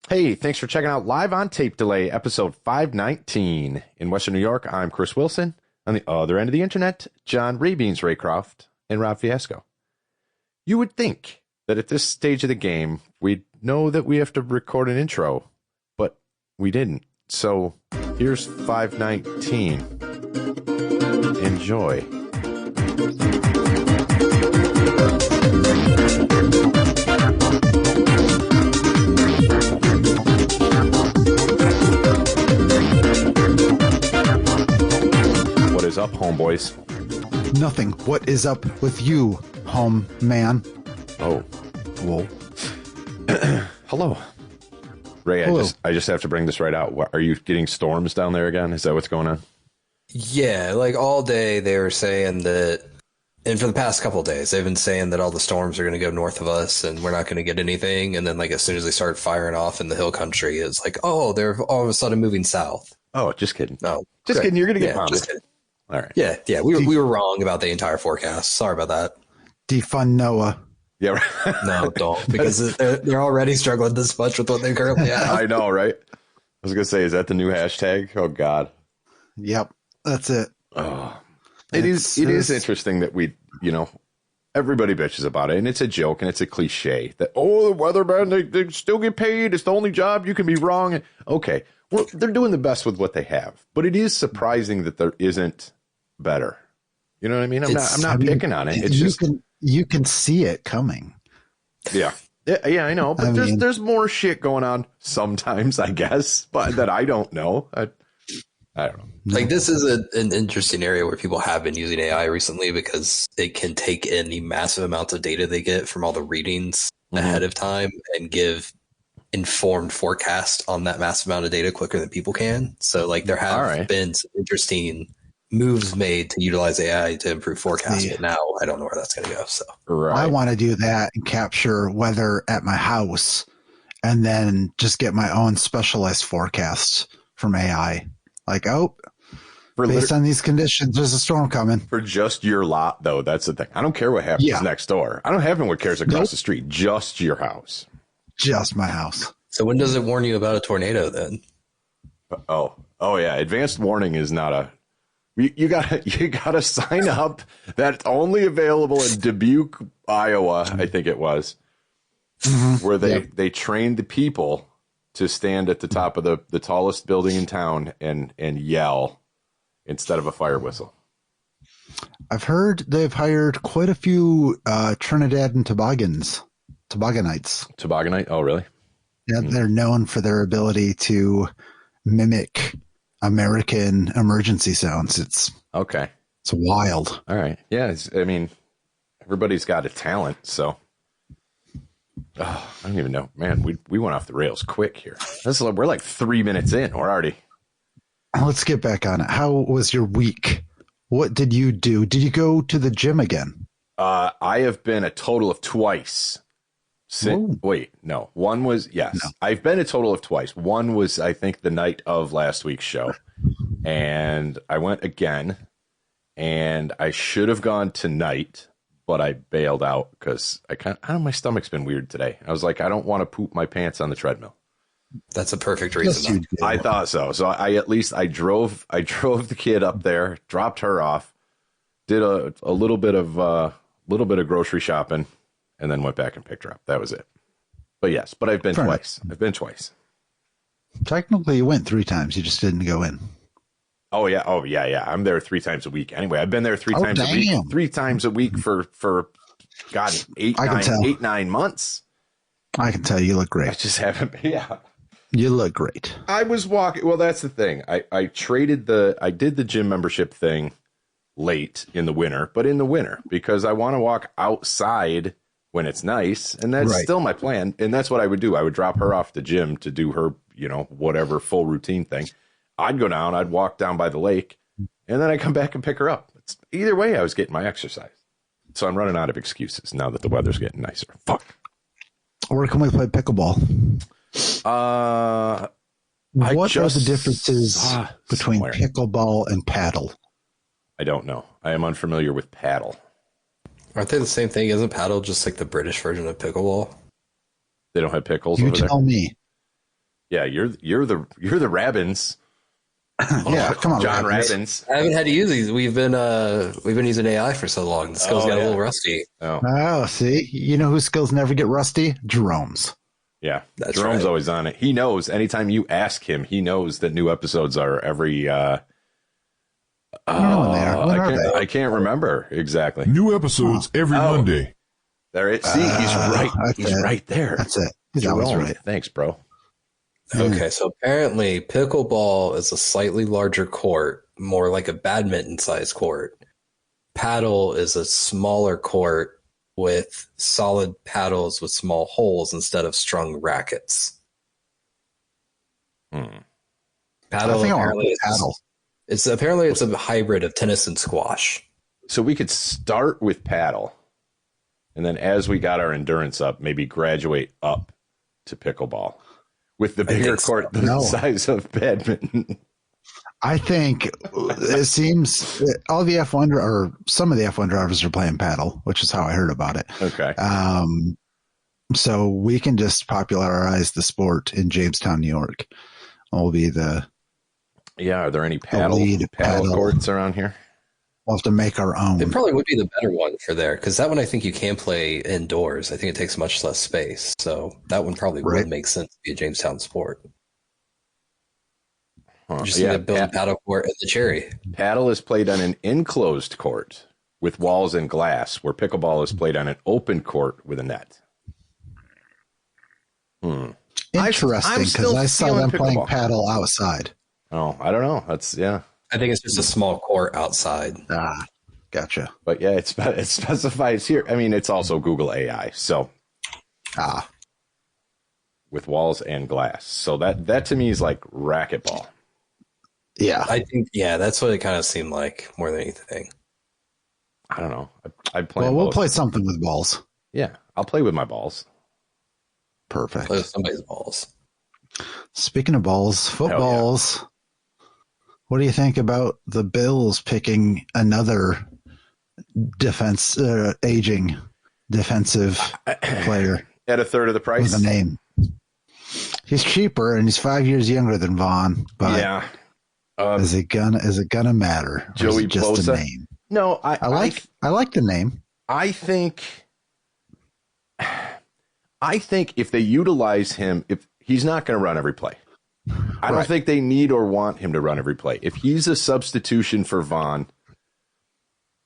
Hey, thanks for checking out Live on Tape Delay, episode 519. In Western New York, I'm Chris Wilson. On the other end of the internet, John Raybeans Raycroft and Rob Fiasco. You would think that at this stage of the game, we'd know that we have to record an intro, but we didn't. So here's 519. Enjoy. What is up, homeboys? Nothing. What is up with you, home man? Oh, Whoa. hello. Ray, Hello. I just have to bring this right out. Are you getting storms down there again? Is that what's going on? Yeah, like all day they were saying that, and for the past couple of days, they've been saying that all the storms are going to go north of us and we're not going to get anything. And then, like, as soon as they start firing off in the hill country, it's like, oh, they're all of a sudden moving south. Oh, just kidding. No, Just kidding. You're going to get yeah, just pounded. kidding. All right. Yeah, we were wrong about the entire forecast. Sorry about that. Defund Noah. Yeah, right. No, don't, because they're already struggling this much with what they currently have. I know, right? I was going to say, is that the new hashtag? Oh, God. Yep, that's it. Oh, it is interesting that everybody bitches about it, and it's a joke and it's a cliche that, oh, the weathermen, they still get paid. It's the only job. You can be wrong. Okay. Well, they're doing the best with what they have, but it is surprising that there isn't better. You know what I mean? I'm not picking on it. It's you can see it coming. Yeah, I know. But there's more shit going on sometimes, I guess, but that I don't know. I don't know. Like, this is an interesting area where people have been using AI recently because it can take in the massive amounts of data they get from all the readings ahead of time and give informed forecast on that massive amount of data quicker than people can. So, like, there have been some interesting moves made to utilize AI to improve forecast, but now I don't know where that's going to go. So I want to do that and capture weather at my house and then just get my own specialized forecasts from AI. Like, based on these conditions, there's a storm coming. For just your lot, though, that's the thing. I don't care what happens next door. I don't have anyone cares across the street. Just your house. Just my house. So when does it warn you about a tornado then? Oh yeah. Advanced warning is not a. You gotta sign up. That's only available in Dubuque, Iowa. I think it was, where they trained the people to stand at the top of the tallest building in town and yell instead of a fire whistle. I've heard they've hired quite a few Trinidad and Tobaggonites. Tobogganite? Oh, really? Yeah, they're known for their ability to mimic American emergency sounds. It's wild. All right. Yeah, everybody's got a talent, so I don't even know. Man, we went off the rails quick here. We're like 3 minutes in. We're already. Let's get back on it. How was your week? What did you do? Did you go to the gym again? I have been a total of twice. Wait, no. One was, yes. No. I've been a total of twice. One was, I think, the night of last week's show. And I went again. And I should have gone tonight, but I bailed out because I don't know, my stomach's been weird today. I was like, I don't want to poop my pants on the treadmill. That's a perfect reason. I thought so. So I drove the kid up there, dropped her off, did a little bit of grocery shopping, and then went back and picked her up. That was it. But yes, I've been twice. I've been twice. Technically, you went 3 times. You just didn't go in. Oh yeah. I'm there 3 times a week. Anyway, I've been there 3 times a week. 3 times a week for God, 9 months. I can tell you look great. I just haven't. Yeah. You look great. I was walking. Well, that's the thing. I did the gym membership thing late in the winter, but in the winter because I want to walk outside when it's nice, and that's still my plan. And that's what I would do. I would drop her off the gym to do her, whatever full routine thing. I'd go down, I'd walk down by the lake, and then I come back and pick her up. Either way, I was getting my exercise. So I'm running out of excuses now that the weather's getting nicer. Fuck. Where can we play pickleball? What are the differences between pickleball and paddle? I don't know. I am unfamiliar with paddle. Aren't they the same thing? Isn't paddle just like the British version of pickleball? They don't have pickles You over there? tell me. Yeah, you're the Rabbins. Yeah, come on, John Rabbins. Rabbins. I haven't had to use these. We've been using AI for so long. The skills got a little rusty. Oh, see, you know whose skills never get rusty? Jerome's. Yeah, That's Jerome's right. always on it. He knows. Anytime you ask him, he knows that new episodes are every. I don't know when they are. When are they? I can't remember exactly. New episodes every Monday. There it. See, he's right. He's right there. That's it. He's Jerome. always right. Thanks, bro. Okay, so apparently pickleball is a slightly larger court, more like a badminton-sized court. Paddle is a smaller court with solid paddles with small holes instead of strung rackets. Hmm. Paddle I think apparently I want paddle. it's a hybrid of tennis and squash. So we could start with paddle, and then as we got our endurance up, maybe graduate up to pickleball with the bigger court the size of badminton. I think it seems all the F1 or some of the F1 drivers are playing paddle, which is how I heard about it. Okay. So we can just popularize the sport in Jamestown, New York. We'll be are there any paddle courts around here? We'll have to make our own. It probably would be the better one for there, because that one I think you can play indoors. I think it takes much less space. So that one probably would make sense to be a Jamestown sport. Just need to build a paddle court at the Cherry. Paddle is played on an enclosed court with walls and glass, where pickleball is played on an open court with a net. Interesting, because I saw them playing paddle outside. Oh, I don't know. I think it's just a small court outside. Ah, gotcha. But yeah, it specifies here. I mean, it's also Google AI, so with walls and glass. So that to me is like racquetball. Yeah, I think that's what it kind of seemed like more than anything. I don't know. I'd play. Well, we'll play something with balls. Yeah, I'll play with my balls. Perfect. Play with somebody's balls. Speaking of balls, footballs. Yeah. What do you think about the Bills picking another aging defensive player at a third of the price? With a name. He's cheaper and he's 5 years younger than Vaughn. But yeah, is it gonna matter? Joey just Bosa? A name? No, I like the name. I think if they utilize him, if he's not going to run every play. I don't think they need or want him to run every play. If he's a substitution for Vaughn,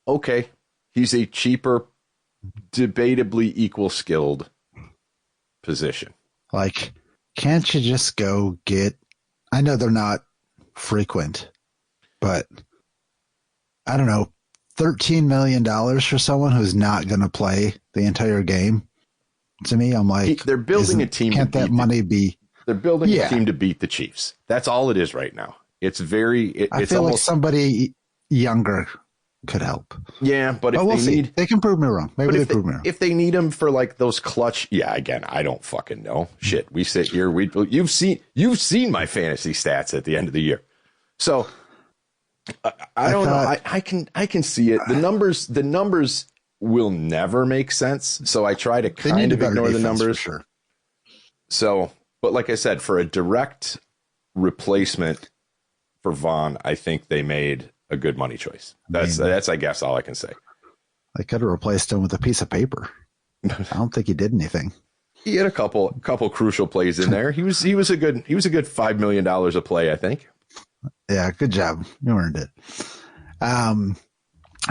okay, he's a cheaper, debatably equal skilled position. Like, can't you just go get, I know they're not frequent, but I don't know, $13 million for someone who's not going to play the entire game. To me, I'm like, they're building a team. Can't that money be? They're building a team to beat the Chiefs. That's all it is right now. It's very. I it's feel almost like somebody younger could help. Yeah, but if they need, they can prove me wrong. Maybe they prove me wrong. If they need them for like those clutch, again, I don't fucking know. Shit, we sit here. You've seen my fantasy stats at the end of the year, so I don't know. I can see it. The numbers will never make sense. So I try to kind of ignore the numbers. For sure. So, but like I said, for a direct replacement for Vaughn, I think they made a good money choice. That's I guess all I can say. They could have replaced him with a piece of paper. I don't think he did anything. He had a couple crucial plays in there. He was a good $5 million a play, I think. Yeah, good job. You earned it.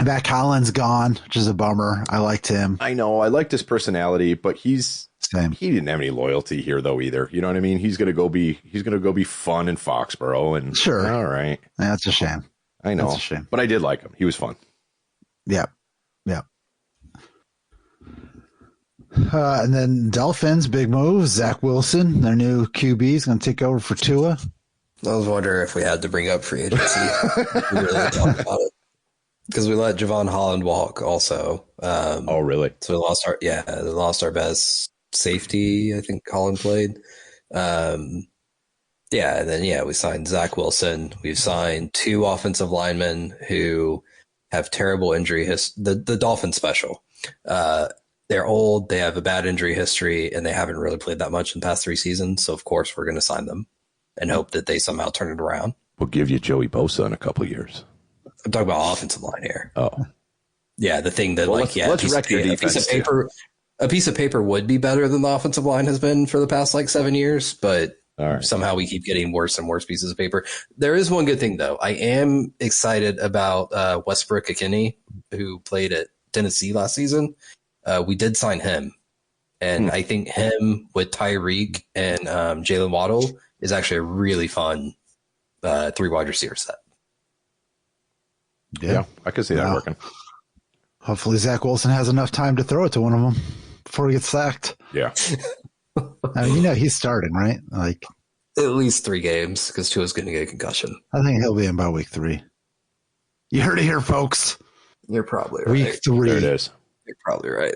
Matt Collins gone, which is a bummer. I liked him. I know. I liked his personality, but he didn't have any loyalty here though either. You know what I mean? He's gonna go be fun in Foxborough, and sure. All right. That's a shame. I know. That's a shame. But I did like him. He was fun. Yeah. Yeah. And then Dolphins, big move. Zach Wilson, their new QB, is going to take over for Tua. I was wondering if we had to bring up free agency. We really talk about it. Because we let Javon Holland walk also. Oh, really? So we lost our best safety, I think Holland played. And then we signed Zach Wilson. We've signed 2 offensive linemen who have terrible injury the Dolphin special they're old, they have a bad injury history, and they haven't really played that much in the past 3 seasons. So, of course, we're going to sign them and hope that they somehow turn it around. We'll give you Joey Bosa in a couple of years. I'm talking about offensive line here. Oh. Yeah, the thing that, let's wreck your defense. A piece of paper would be better than the offensive line has been for the past 7 years, but somehow we keep getting worse and worse pieces of paper. There is one good thing, though. I am excited about Westbrook Akini, who played at Tennessee last season. We did sign him, and I think him with Tyreek and Jalen Waddle is actually a really fun 3-wide receiver set. Yeah, I could see that working. Hopefully Zach Wilson has enough time to throw it to one of them before he gets sacked. Yeah. I mean, he's starting, right? At least 3 games, because Tua's going to get a concussion. I think he'll be in by week 3. You heard it here, folks. You're probably right. Week 3. There it is. You're probably right.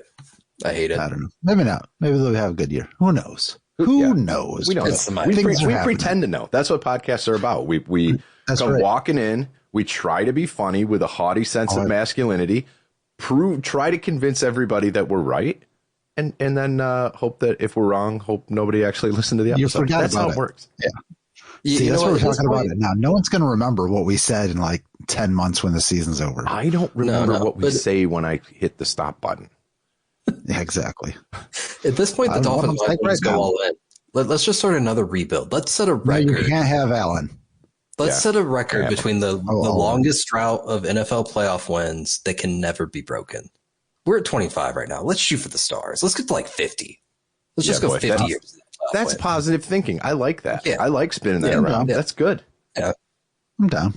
I hate it. I don't know. Maybe not. Maybe they'll have a good year. Who knows? Who knows? We don't know. We pretend to know. That's what podcasts are about. We come walking in. We try to be funny with a haughty sense of masculinity. Try to convince everybody that we're right. And then hope that if we're wrong, hope nobody actually listened to the episode. That's how it works. Yeah. See, that's what we're talking about it now. No one's going to remember what we said in 10 months when the season's over. I don't remember what we say when I hit the stop button. Yeah, exactly. At this point, the Dolphins might go all in. Let's just start another rebuild. Let's set a record. No, you can't have Allen. Let's set a record between the longest drought of NFL playoff wins that can never be broken. We're at 25 right now. Let's shoot for the stars. Let's get to 50. Let's just go 50 years. That's positive thinking. I like that. Yeah. I like spinning that around. That's good. Yeah. I'm down.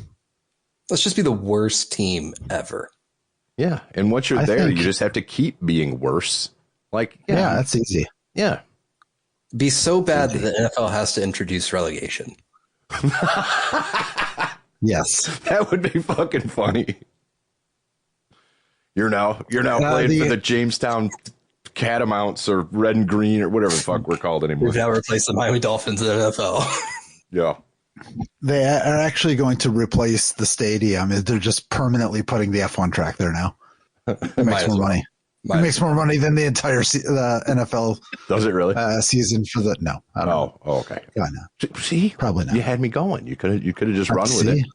Let's just be the worst team ever. Yeah. And once you're there, you just have to keep being worse. Yeah, that's easy. Yeah. Be so bad that the NFL has to introduce relegation. Yes. That would be fucking funny. You're now playing for the Jamestown Catamounts or Red and Green or whatever the fuck we're called anymore. We've now replaced the Miami Dolphins in the NFL. Yeah. They are actually going to replace the stadium. They're just permanently putting the F1 track there now. It makes more money. It makes more money than the entire the NFL. Does it really? Season for the no. I don't know. Oh, okay. Why not? See, probably not. You had me going. You could have just run with it.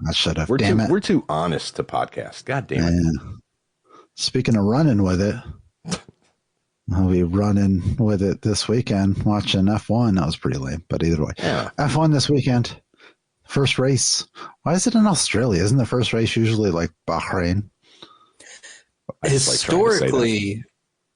I should have. We're too honest to podcast. God damn it. Speaking of running with it, I'll be running with it this weekend. Watching F1. That was pretty lame, but either way, F1 this weekend. First race. Why is it in Australia? Isn't the first race usually Bahrain? Historically,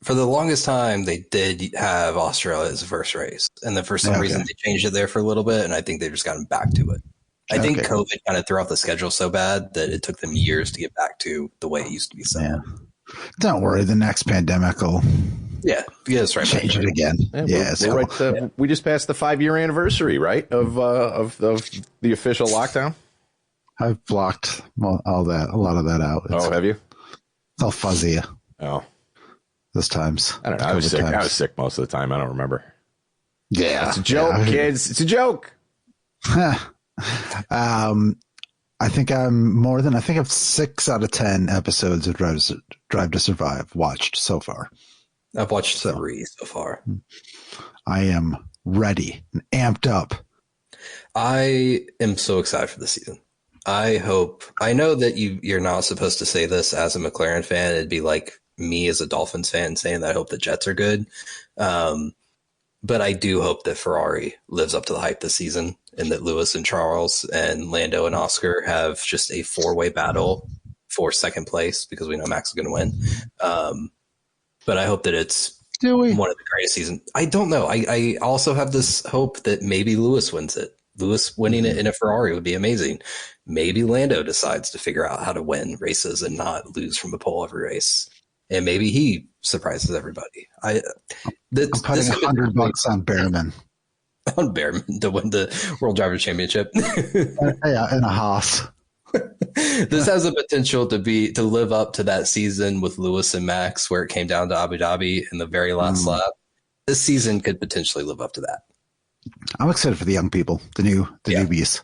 for the longest time, they did have Australia as the first race. And for some reason, they changed it there for a little bit. And I think they've just gotten back to it. I think COVID kind of threw off the schedule so bad that it took them years to get back to the way it used to be set. Yeah. Don't worry. The next pandemic will that's right. Change it again. We just passed the 5-year anniversary, right, of the official lockdown. I've blocked a lot of that out. Have you? It's all fuzzy. Oh, this times. I don't know. I was sick. I was sick most of the time. I don't remember. Yeah, it's a joke, kids. It's a joke. I think I've 6 out of 10 episodes of Drive to Survive watched so far. I've watched 3 so far. I am ready and amped up. I am so excited for the season. I know that you're not supposed to say this as a McLaren fan. It'd be like me as a Dolphins fan saying that I hope the Jets are good. But I do hope that Ferrari lives up to the hype this season and that Lewis and Charles and Lando and Oscar have just a 4-way battle for second place because we know Max is going to win. But I hope that it's one of the greatest seasons. I don't know. I also have this hope that maybe Lewis wins it. Lewis winning it in a Ferrari would be amazing. Maybe Lando decides to figure out how to win races and not lose from the pole every race. And maybe he surprises everybody. I'm putting $100 on Behrman. On Behrman to win the World Drivers' Championship. Yeah, in a Haas. This has the potential to live up to that season with Lewis and Max where it came down to Abu Dhabi in the very last lap. This season could potentially live up to that. I'm excited for the young people, the newbies.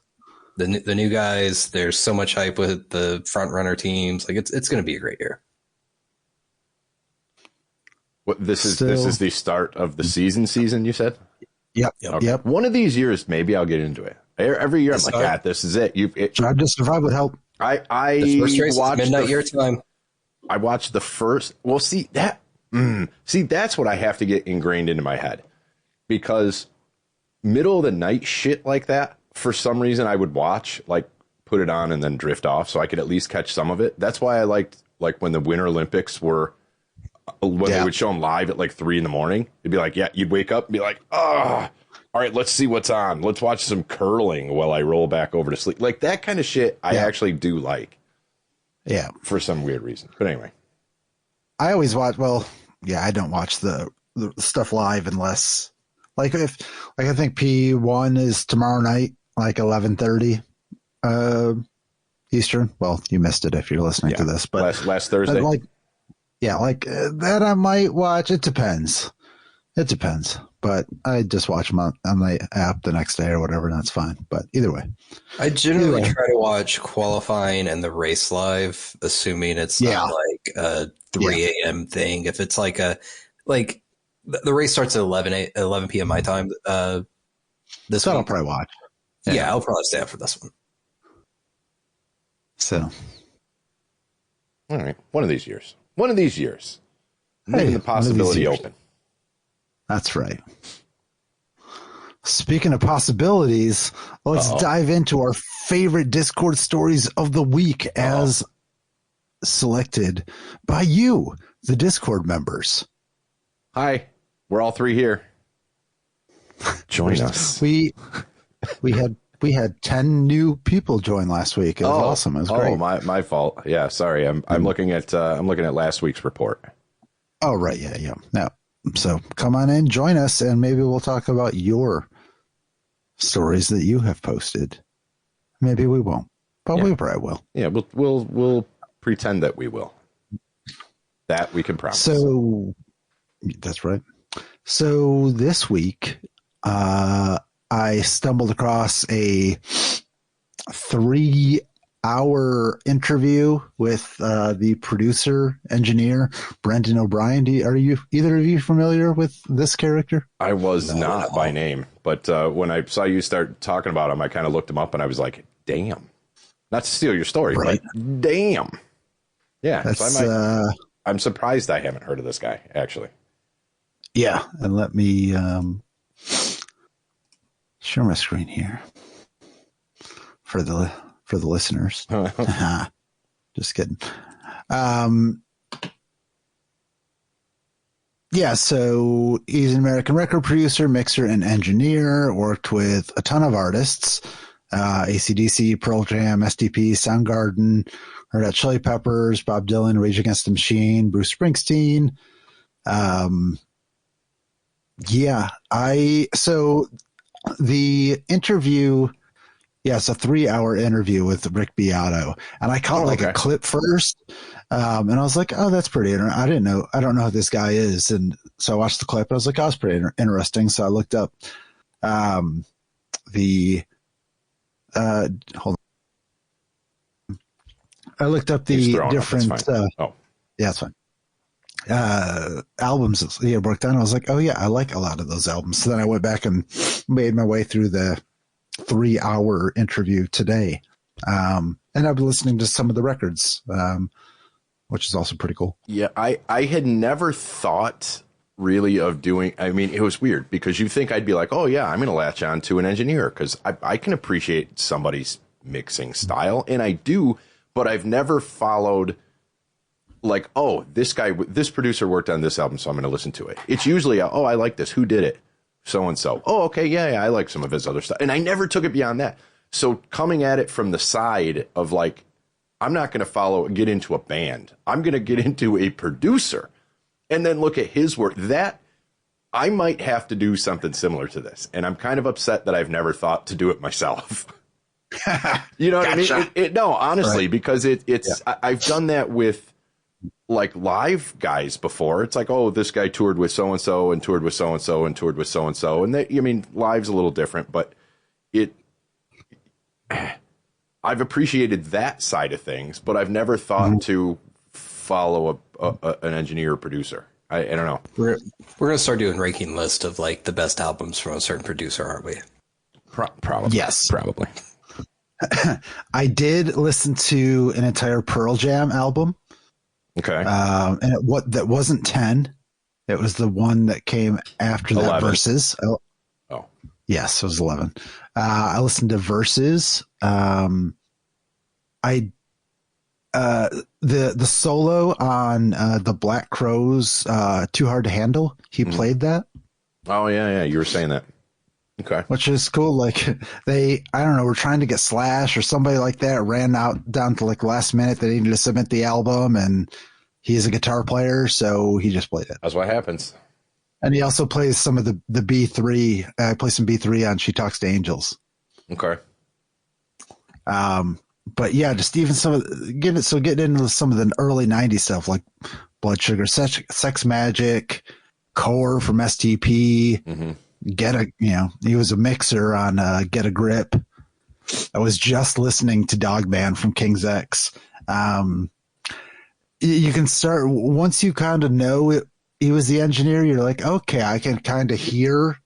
The new guys. There's so much hype with the front runner teams. It's going to be a great year. What this is the start of the season, you said? Yep. Okay. Yep. One of these years, maybe I'll get into it. Every year, I'm like, yeah, this is it. Drive to Survive would help. I the first race watched is midnight your time. I watched the first. Well, see that. See, that's what I have to get ingrained into my head, because middle of the night shit like that, for some reason, I would watch, like, put it on and then drift off, so I could at least catch some of it. That's why I liked, like, when the Winter Olympics were, when they would show them live at like 3 a.m. It'd be like, yeah, you'd wake up and be like, oh, all right, let's see what's on. Let's watch some curling while I roll back over to sleep. Like, that kind of shit I actually do like. Yeah. For some weird reason. But anyway. I always watch, I don't watch the stuff live unless, like, I think P1 is tomorrow night, like 11:30 Eastern. Well, you missed it if you're listening to this, but last Thursday. That I might watch. It depends. But I just watch them on the app the next day or whatever, and that's fine. But either way. I generally try to watch qualifying and the race live, assuming it's not like a 3 a.m. thing. If it's like the race starts at 11 p.m. my time. This week. I'll probably watch. Yeah, I'll probably stay up for this one. So. All right. One of these years. Leaving the possibility open. That's right. Speaking of possibilities, let's dive into our favorite Discord stories of the week as selected by you, the Discord members. Hi, we're all three here. Join us. We had 10 new people join last week. It was awesome. It was great. Oh, my fault. Yeah, sorry. I'm looking at last week's report. Oh, right. Yeah. No. So come on in, join us, and maybe we'll talk about your stories that you have posted. Maybe we won't, but we probably will. Yeah, we'll pretend that we will. That we can promise. So that's right. So this week, I stumbled across a 3-hour interview with the producer engineer Brendan O'Brien. Are you either of you familiar with this character? I was not by name, but when I saw you start talking about him, I kind of looked him up and I was like, "Damn!" Not to steal your story, right? But damn. Yeah, so I'm surprised I haven't heard of this guy actually. Yeah, and let me share my screen here for the listeners. Just kidding. So he's an American record producer, mixer, and engineer. Worked with a ton of artists, AC/DC, Pearl Jam, SDP, Soundgarden, Red Hot Chili Peppers, Bob Dylan, Rage Against the Machine, Bruce Springsteen. So the interview, it's a 3-hour interview with Rick Beato, and I caught a clip first, and I was like, "Oh, that's pretty interesting." I don't know who this guy is, and so I watched the clip. And I was like, "Oh, it's pretty interesting." So I looked up hold on. I looked up the different. That's fine. Albums he had worked on. I was like, "Oh yeah, I like a lot of those albums." So then I went back and made my way through the 3-hour interview today. And I've been listening to some of the records, which is also pretty cool. Yeah, I had never thought really of doing, I mean, it was weird because you think I'd be like, oh yeah, I'm going to latch on to an engineer because I can appreciate somebody's mixing style, and I do, but I've never followed like, oh, this producer worked on this album, so I'm going to listen to it. It's usually, oh, I like this. Who did it? So-and-so. Oh, okay, yeah, I like some of his other stuff. And I never took it beyond that. So coming at it from the side of like, I'm not going to get into a band. I'm going to get into a producer and then look at his work. That I might have to do something similar to this. And I'm kind of upset that I've never thought to do it myself. You know what I mean? No, honestly, right. Because I've done that with like live guys before. It's like, oh, this guy toured with so-and-so and toured with so-and-so and toured with so-and-so. And live's a little different, but I've appreciated that side of things, but I've never thought to follow an engineer or producer. I don't know. We're gonna start doing ranking list of like the best albums from a certain producer, aren't we? Probably. Yes. Probably. I did listen to an entire Pearl Jam album. Okay. And that wasn't 10. It was the one that came after 11. that, Versus. Oh. Yes, it was 11. I listened to Versus. The solo on the Black Crowes, Too Hard to Handle. He played that. Oh yeah. You were saying that. Okay. Which is cool. Like I don't know, we're trying to get Slash or somebody like that ran out down to like last minute. They needed to submit the album, and he's a guitar player, so he just played it. That's what happens. And he also plays some of the B3. I play some B3 on She Talks to Angels. Okay. But yeah, just even getting into some of the early 90s stuff like Blood Sugar Sex Magic, Core from STP. Mm-hmm. He was a mixer on Get a Grip. I was just listening to Dog Band from King's X. You can start once you kind of know it. He was the engineer. You're like, okay, I can kind of hear.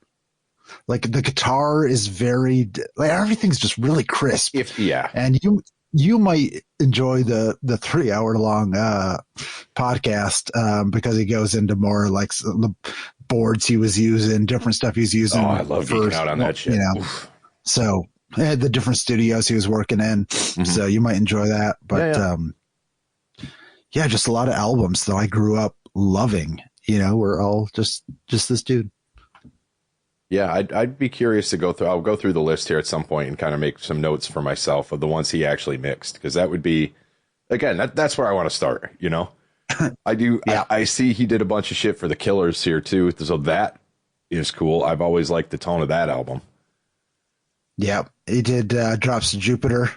Like the guitar is very, like everything's just really crisp. And you might enjoy the 3-hour long podcast because he goes into more like the boards he was using, different stuff he's using. Oh, I love geeking out on that shit. So the different studios he was working in. Mm-hmm. So you might enjoy that. But just a lot of albums that I grew up loving. We're all just this dude. Yeah, I'd be curious to go through. I'll go through the list here at some point and kind of make some notes for myself of the ones he actually mixed, because that would be, again, that's where I want to start. I do. Yeah. I see he did a bunch of shit for the Killers here too, so that is cool. I've always liked the tone of that album. Yeah, he did Drops of Jupiter.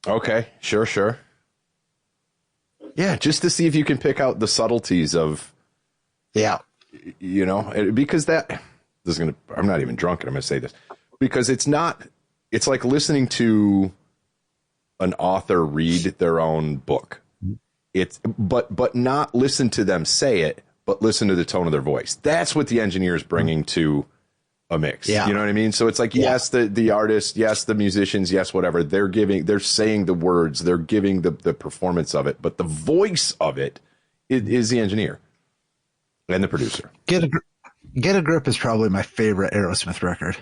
Okay, sure. Yeah, just to see if you can pick out the subtleties of, because that. I'm not even drunk and I'm going to say this, because it's like listening to an author read their own book. But not listen to them say it, but listen to the tone of their voice. That's what the engineer is bringing to a mix. Yeah. You know what I mean? So it's like, yes, the artist, yes, the musicians, yes, whatever. They're saying the words, they're giving the performance of it, but the voice of it is the engineer and the producer. Get a Grip is probably my favorite Aerosmith record.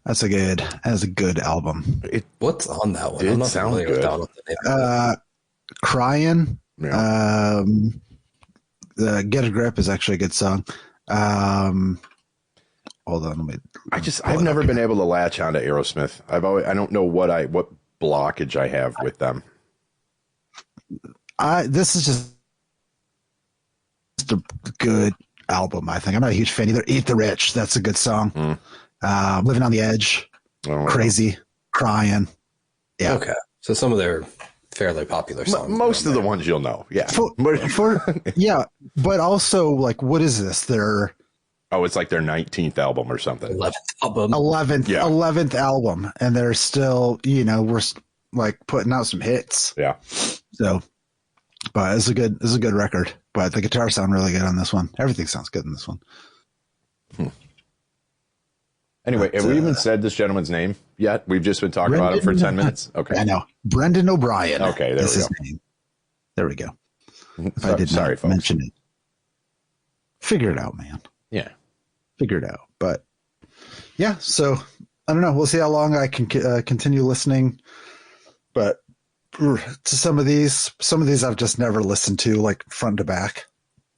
That's a good album. What's on that one? I'm not familiar with that one. Crying. Yeah. Get a Grip is actually a good song. Hold on, I've never been able to latch onto Aerosmith. I don't know what blockage I have with them. This is just a good album, I think. I'm not a huge fan either. Eat the Rich, that's a good song. Living on the Edge, Crazy, Crying. Yeah. Okay. So some of their fairly popular songs. Most of the ones you'll know. Yeah. But also, like, what is this? It's like their 19th album or something. 11th album. 11th album. And they're still, we're like putting out some hits. Yeah. So, but it's a good record. But the guitar sound really good on this one. Everything sounds good in this one. Anyway, have we even said this gentleman's name yet? We've just been talking about him for 10 minutes. Okay. I know. Brendan O'Brien. Okay, there we go. His name. There we go. If I did not mention it. Figure it out, man. Yeah. Figure it out. But yeah, so I don't know. We'll see how long I can continue listening. But to some of these I've just never listened to, like, front to back.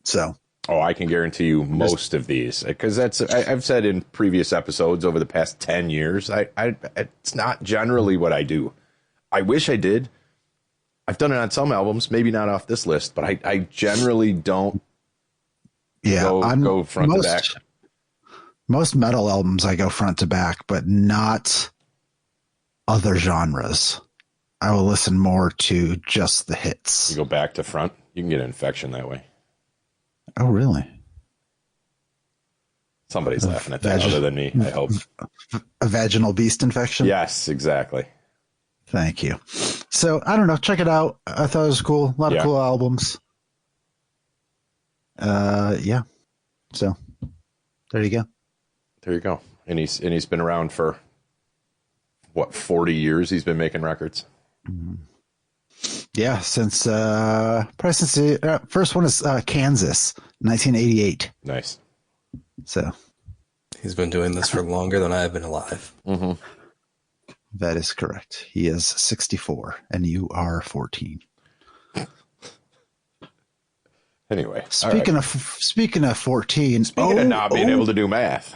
So. Oh, I can guarantee you most of these, because I've said in previous episodes over the past 10 years, it's not generally what I do. I wish I did. I've done it on some albums, maybe not off this list, but I generally don't go front to back. Most metal albums I go front to back, but not other genres. I will listen more to just the hits. You go back to front, you can get an infection that way. Oh, really? Somebody's laughing at that other than me, I hope. A vaginal beast infection? Yes, exactly. Thank you. So, I don't know. Check it out. I thought it was cool. A lot of cool albums. Yeah. So there you go. There you go. And he's been around for what, 40 years he's been making records. Yeah, since probably since the first one is Kansas, 1988. Nice. So he's been doing this for longer than I've been alive. Mm-hmm. That is correct. He is 64 and you are 14. Anyway, speaking of 14, speaking of not being able to do math.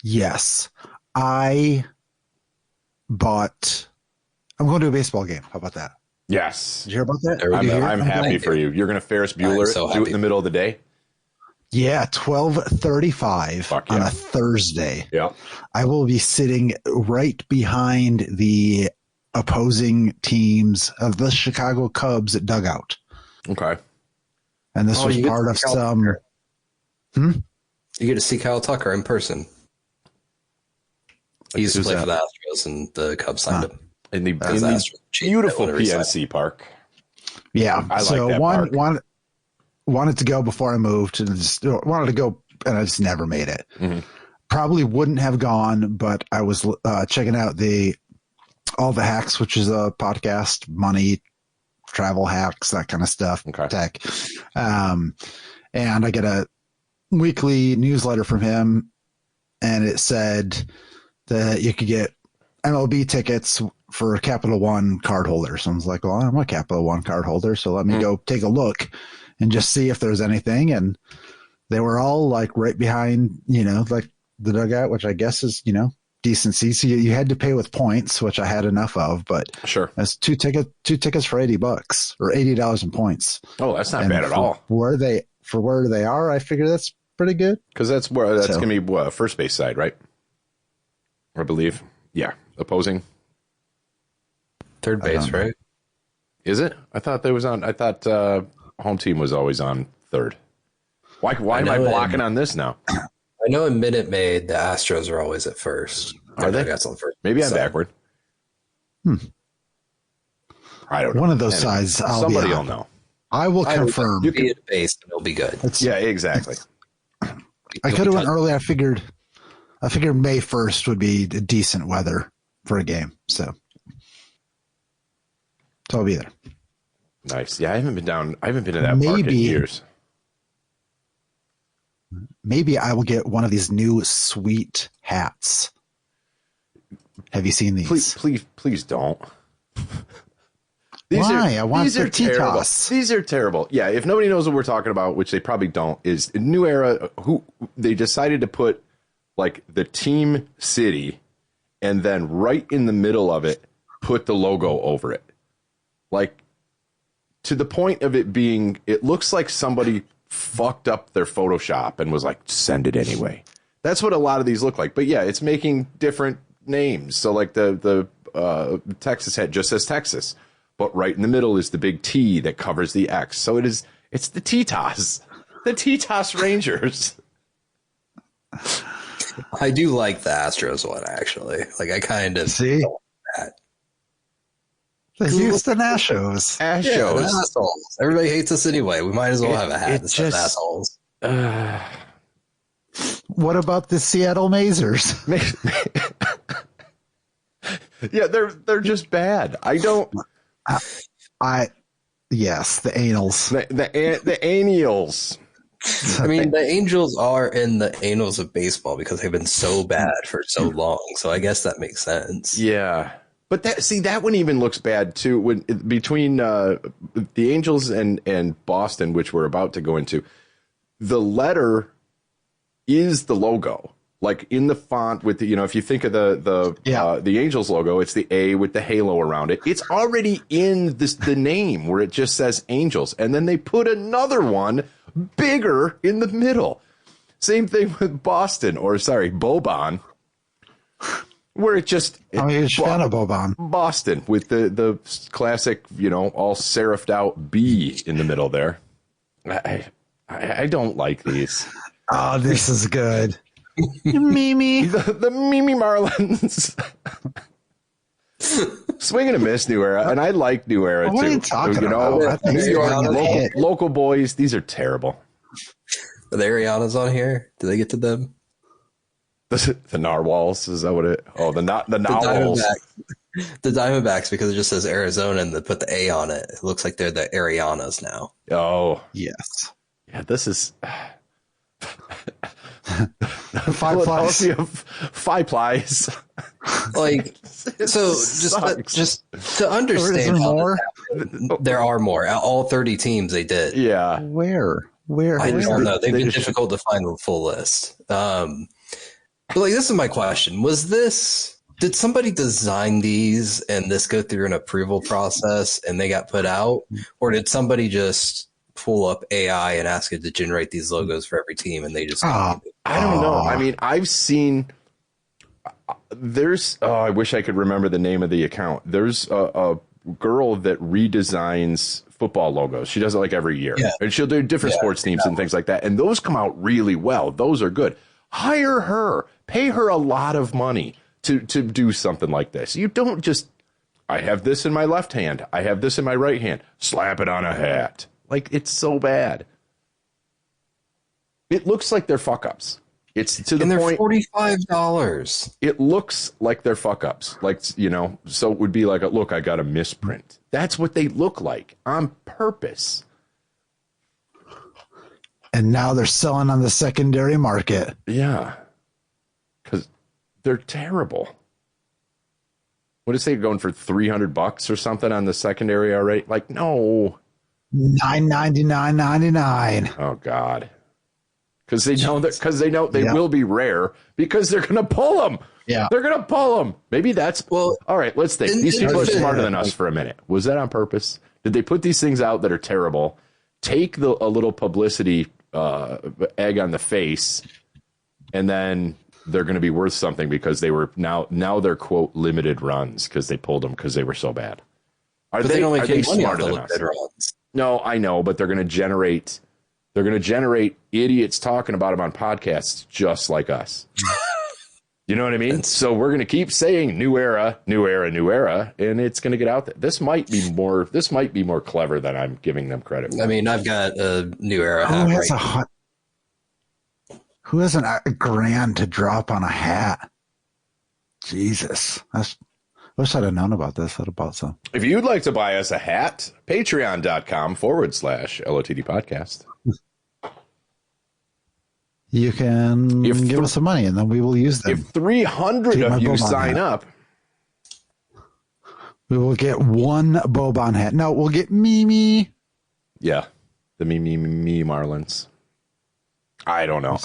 Yes, I'm going to a baseball game. How about that? Yes. Did you hear about that? I'm happy for you. You're going to Ferris Bueller do it in the middle of the day? Yeah, 12:35 on a Thursday. Yeah. I will be sitting right behind the opposing teams of the Chicago Cubs at dugout. Okay. And this was part of some... You get to see Kyle Tucker in person. He used to play for the Astros, and the Cubs signed him. In the beautiful PNC Park. Yeah. I like that park. Wanted to go before I moved, and wanted to go, and I just never made it. Mm-hmm. Probably wouldn't have gone, but I was checking out All the Hacks, which is a podcast, money, travel hacks, that kind of stuff, tech. And I get a weekly newsletter from him, and it said that you could get MLB tickets for Capital One card holders. So I was like, well, I'm a Capital One card holder, so let me go take a look and just see if there's anything. And they were all like right behind, like the dugout, which I guess is, decent seats. So you had to pay with points, which I had enough of, but sure, that's two tickets for $80 or $80 in points. Oh, that's not bad at all. Where they are, I figure that's pretty good. Because that's going to be first base side, right? I believe. Yeah. Opposing. Third base, right? Is it? I thought home team was always on third. Why am I blocking on this now? I know in Minute Maid, the Astros are always at first. Are they? On first. Maybe I'm backward. I don't know. One of those sides. Somebody will know. I will confirm. You can get base, and it'll be good. Yeah, exactly. I could have went early. I figured May 1st would be decent weather for a game. So I'll be there. Nice. Yeah, I haven't been to that park in years. Maybe I will get one of these new sweet hats. Have you seen these? Please don't. Why? I want these the are terrible. T-toss. These are terrible. Yeah, if nobody knows what we're talking about, which they probably don't, is New Era, who they decided to put like the team city and then right in the middle of it, put the logo over it. Like, to the point of it being, it looks like somebody fucked up their Photoshop and was like, send it anyway. That's what a lot of these look like. But yeah, it's making different names. So like the Texas hat just says Texas, but right in the middle is the big T that covers the X. So it's the T-Toss, the T-Toss Rangers. I do like the Astros one, actually. Like, I kind of see that. The Houston Astros. Yeah, assholes. Everybody hates us anyway. We might as well have a hat that says assholes. What about the Seattle Mazers? Yeah, they're just bad. I don't. Yes, the anals. The annuals. I mean, the Angels are in the annals of baseball because they've been so bad for so long. So I guess that makes sense. Yeah. But that one even looks bad too. When between the Angels and Boston, which we're about to go into, the letter is the logo, like in the font with the, if you think of the Angels logo, it's the A with the halo around it. It's already in the name where it just says Angels, and then they put another one bigger in the middle. Same thing with Bobon. Where it just... I'm a huge fan of Bobon. Boston, with the classic, all serifed out B in the middle there. I don't like these. Oh, this is good. Mimi. The Mimi Marlins. Swing and a miss, New Era. And I like New Era, too. What are you talking about? New York, local boys, these are terrible. Are the Arianas on here? Do they get to them? The narwhals, is that what it? Oh, the narwhals. The Diamondbacks, because it just says Arizona and they put the A on it. It looks like they're the Arianas now. Oh, yes. Yeah, this is five plies. Like, so just to understand how there are more. All 30 teams they did. Yeah. Where? I don't know. They've been difficult to find the full list. But like, this is my question. Did somebody design these and this go through an approval process and they got put out? Or did somebody just pull up AI and ask it to generate these logos for every team and they just I don't know. I mean, I've seen I wish I could remember the name of the account. There's a girl that redesigns football logos. She does it like every year. Yeah. And she'll do different sports teams and things like that. And those come out really well. Those are good. Hire her. Pay her a lot of money to do something like this. You don't just, I have this in my left hand. I have this in my right hand. Slap it on a hat. Like, it's so bad. It looks like they're fuck-ups. It's to the point. And they're $45. It looks like they're fuck-ups. Like, you know, so it would be like, look, I got a misprint. That's what they look like on purpose. And now they're selling on the secondary market. Yeah. Because they're terrible. What is they going for $300 or something on the secondary already? Like, no. $9.99.99. Oh God. Because they know they will be rare because they're going to pull them. Yeah. They're going to pull them. Maybe that's all right. Let's think. These people are smarter than us for a minute. Was that on purpose? Did they put these things out that are terrible? Take a little publicity egg on the face, and then they're going to be worth something because they were now they're quote limited runs because they pulled them because they were so bad. Are they smarter than us? Runs. No, I know, but they're going to generate idiots talking about them on podcasts just like us. You know what I mean? So we're going to keep saying new era, and it's going to get out there. This might be more clever than I'm giving them credit for. I mean, I've got a new era hat. Who has a grand to drop on a hat? Jesus. I wish I'd have known about this. I'd have bought some. If you'd like to buy us a hat, patreon.com/LOTD podcast. You can give us some money and then we will use them. If 300 of you sign up, we will get one Boban hat. No, we'll get Mimi. Yeah, the Mimi Marlins. I don't know.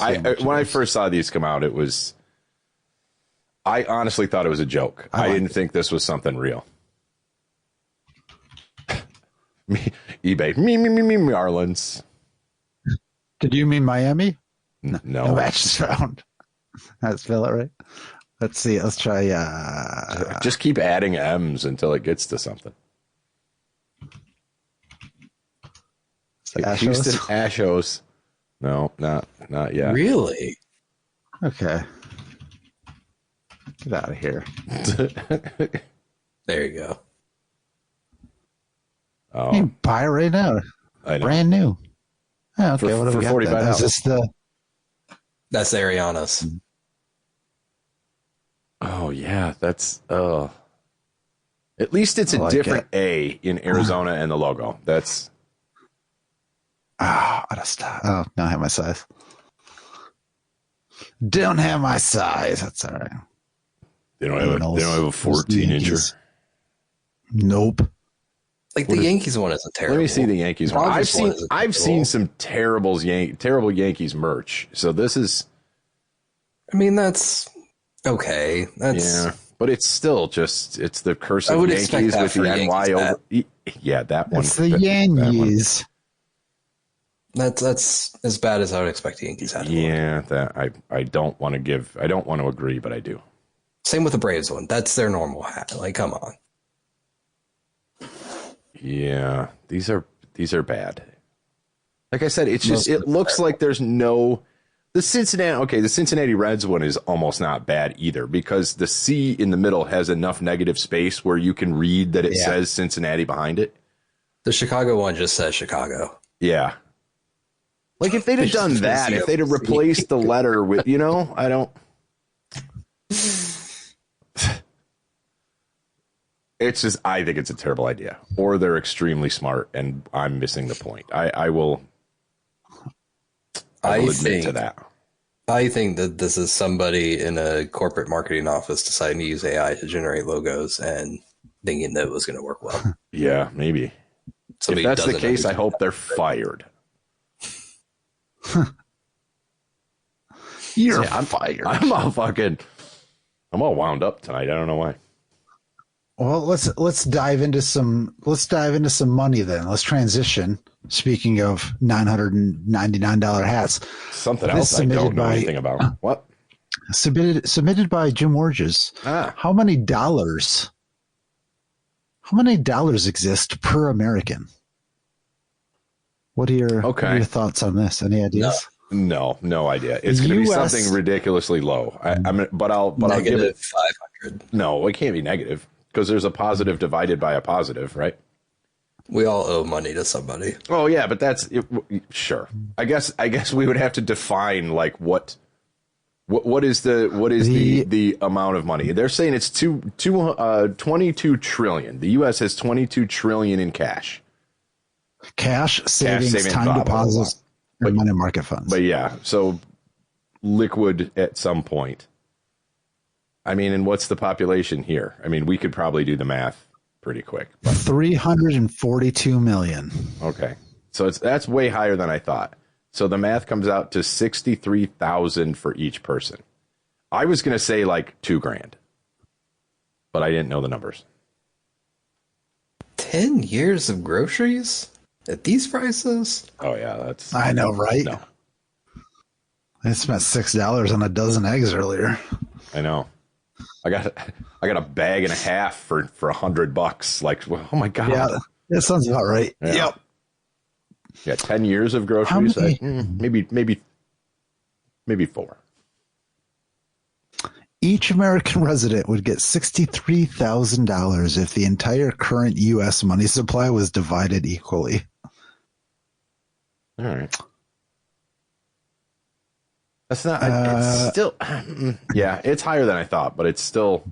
When I first saw these come out, I honestly thought it was a joke. I didn't think this was something real. eBay. Mimi Marlins. Did you mean Miami? No. No match is found. That's spell it right. Let's see. Let's try. Just keep adding M's until it gets to something. Houston Astros. No, not yet. Really? Okay. Get out of here. There you go. Oh. You can buy it right now. I know. Brand new. Oh, okay, for $45. That's Ariana's. Oh yeah, that's at least it's a different A in Arizona and the logo. That's out of stock. Oh, don't have my size. Don't have my size. That's all right. They don't have a 14-incher. Nope. Like the Yankees one isn't terrible. Let me see the Yankees one. I've seen some terrible Yankees merch. So this is. I mean, that's okay. Yeah, but it's still it's the curse of Yankees with the NY over. Yeah, that one. It's the Yankees. That's as bad as I would expect the Yankees had. Yeah, that I don't want to agree, but I do. Same with the Braves one. That's their normal hat. Like, come on. Yeah, these are bad. Like I said, it's just it looks like there's no the Cincinnati Reds one is almost not bad either because the C in the middle has enough negative space where you can read that it says Cincinnati behind it. The Chicago one just says Chicago. Yeah. Like if they'd have done that, if they'd have replaced the letter with, I don't. It's just, I think it's a terrible idea, or they're extremely smart, and I'm missing the point. I will admit to that. I think that this is somebody in a corporate marketing office deciding to use AI to generate logos and thinking that it was going to work well. Yeah, maybe. If that's the case, I hope they're fired. You're fired. I'm all wound up tonight. I don't know why. Well, let's dive into some money then. Let's transition. Speaking of $999 hats, something else I don't know anything about. What? Submitted by Jim Warges. How many dollars exist per American? What are your thoughts on this? Any ideas? No idea. It's going to be something ridiculously low. I'll give it 500. No, it can't be negative because there's a positive divided by a positive, right? We all owe money to somebody. Oh yeah, but that's sure. I guess we would have to define like what is the amount of money. They're saying it's 22 trillion. The U.S. has 22 trillion in cash. Cash savings, time deposits, and money market funds. But yeah, so liquid at some point. I mean, and what's the population here? I mean, we could probably do the math pretty quick. 342 million. Okay. So that's way higher than I thought. So the math comes out to 63,000 for each person. I was going to say like $2,000, but I didn't know the numbers. 10 years of groceries at these prices? Oh yeah, I know, right? No. I spent $6 on a dozen eggs earlier. I know. I got a bag and a half for $100. Like, oh my god. Yeah, that sounds about right. Yeah. Yep. Yeah, 10 years of groceries. Maybe 4. Each American resident would get $63,000 if the entire current U.S. money supply was divided equally. All right. That's not. It's still. Yeah, it's higher than I thought, but it's still.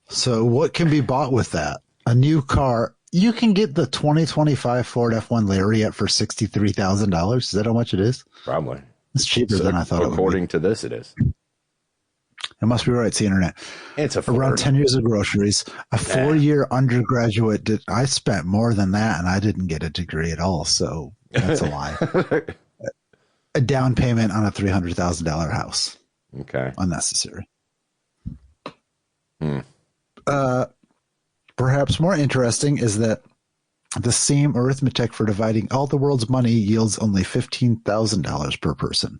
So, what can be bought with that? A new car. You can get the 2025 Ford F1 Lariat for $63,000. Is that how much it is? Probably. It's cheaper than I thought. According to this, it is. It must be right. It's the internet. It's a Ford. Around 10 years of groceries. A 4-year undergraduate. I spent more than that, and I didn't get a degree at all. So that's a lie. A down payment on a $300,000 house. Okay. Unnecessary. Perhaps more interesting is that the same arithmetic for dividing all the world's money yields only $15,000 per person.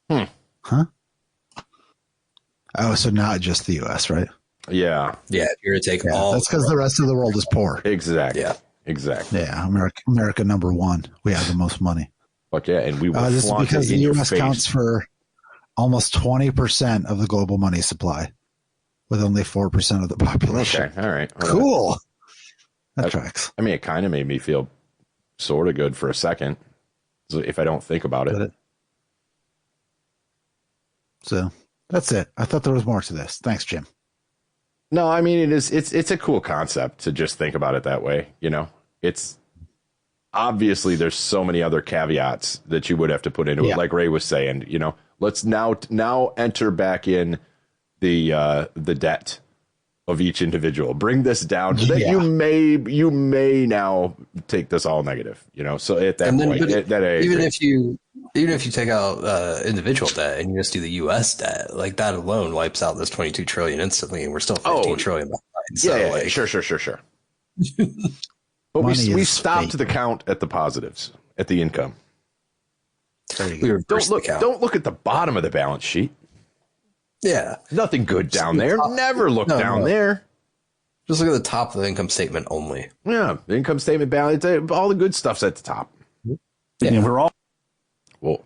Huh? Oh, so not just the U.S., right? Yeah. Yeah, if you're to take all. That's because the rest of the world is poor. Exactly. Yeah. Exactly. Yeah, America number one. We have the most money. But yeah, and we will this is because the U.S. counts for almost 20% of the global money supply, with only 4% of the population. Okay, all right. Cool. That tracks. I mean, it kind of made me feel sort of good for a second, if I don't think about it. So that's it. I thought there was more to this. Thanks, Jim. No, I mean, it's a cool concept to just think about it that way. You know, it's obviously there's so many other caveats that you would have to put into it. Like Ray was saying, you know, let's now enter back in the debt of each individual. Bring this down so that you may now take this all negative. You know, so at that point, even if you take out individual debt and you just do the U.S. debt, like that alone wipes out this 22 trillion instantly, and we're still 15 trillion behind. So sure. But we stopped the count at the positives, at the income. Don't look at the bottom of the balance sheet. Yeah, nothing good down there. Never look down there. Just look at the top of the income statement only. Yeah, the income statement balance. All the good stuff's at the top. Yeah, we're all. Whoa.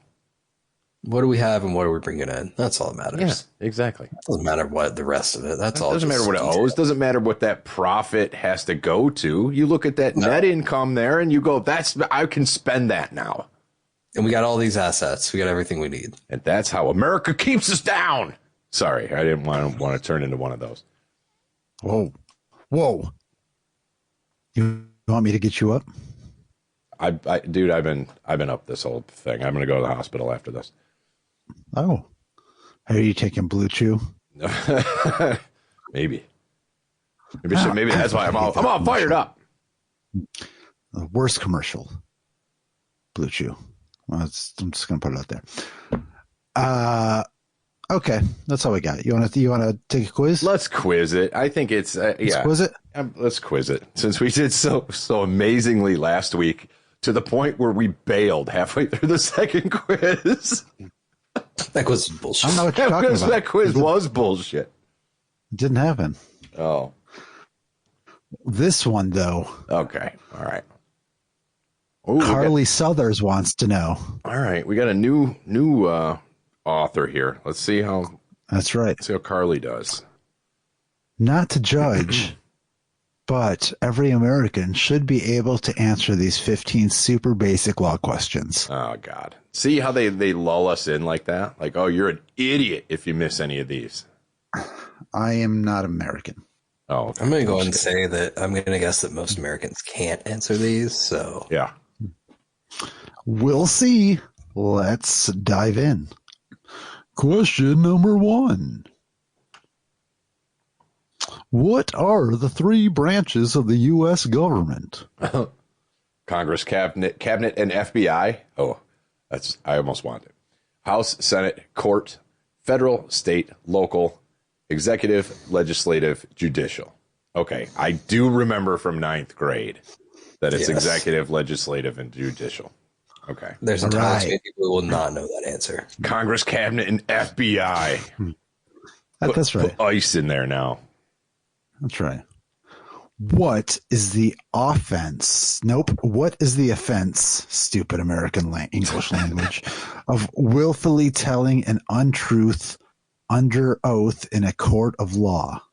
What do we have and what are we bringing in? That's all that matters. Yeah, exactly. It doesn't matter what the rest of it. That's all. Doesn't matter what it owes. Doesn't matter what that profit has to go to. You look at that net income there and you go, I can spend that now. And we got all these assets. We got everything we need. And that's how America keeps us down. Sorry, I didn't want to turn into one of those. Whoa. You want me to get you up? Dude, I've been up this whole thing. I'm going to go to the hospital after this. Oh, are you taking Blue Chew? Maybe that's why I'm all fired up. The worst commercial. Blue Chew. Well, I'm just going to put it out there. Okay, that's all we got. You want to take a quiz? Let's quiz it. I think it's Let's quiz it. Let's quiz it. Since we did so amazingly last week, to the point where we bailed halfway through the second quiz. That quiz was bullshit. I don't know what you're talking about. That quiz was bullshit. It didn't happen. Oh. This one, though. Okay. All right. Ooh, Carly Southers wants to know. All right. We got a new author here. Let's see how. That's right. Let's see how Carly does. Not to judge, but every American should be able to answer these 15 super basic law questions. Oh, God. See how they lull us in like that? Like, oh, you're an idiot if you miss any of these. I am not American. Oh, okay. I'm going to go ahead and say that I'm going to guess that most Americans can't answer these. So yeah. We'll see. Let's dive in. Question number 1. What are the 3 branches of the U.S. government? Congress, cabinet, and FBI. Oh, I almost want it. House, Senate, court, federal, state, local, executive, legislative, judicial. Okay, I do remember from 9th grade that it's executive, legislative, and judicial. Okay. There's a ton of people who will not know that answer. Congress, cabinet, and FBI. That's right. Put ice in there now. That's right. What is the offense? Nope. What is the offense, stupid American English language, of willfully telling an untruth under oath in a court of law?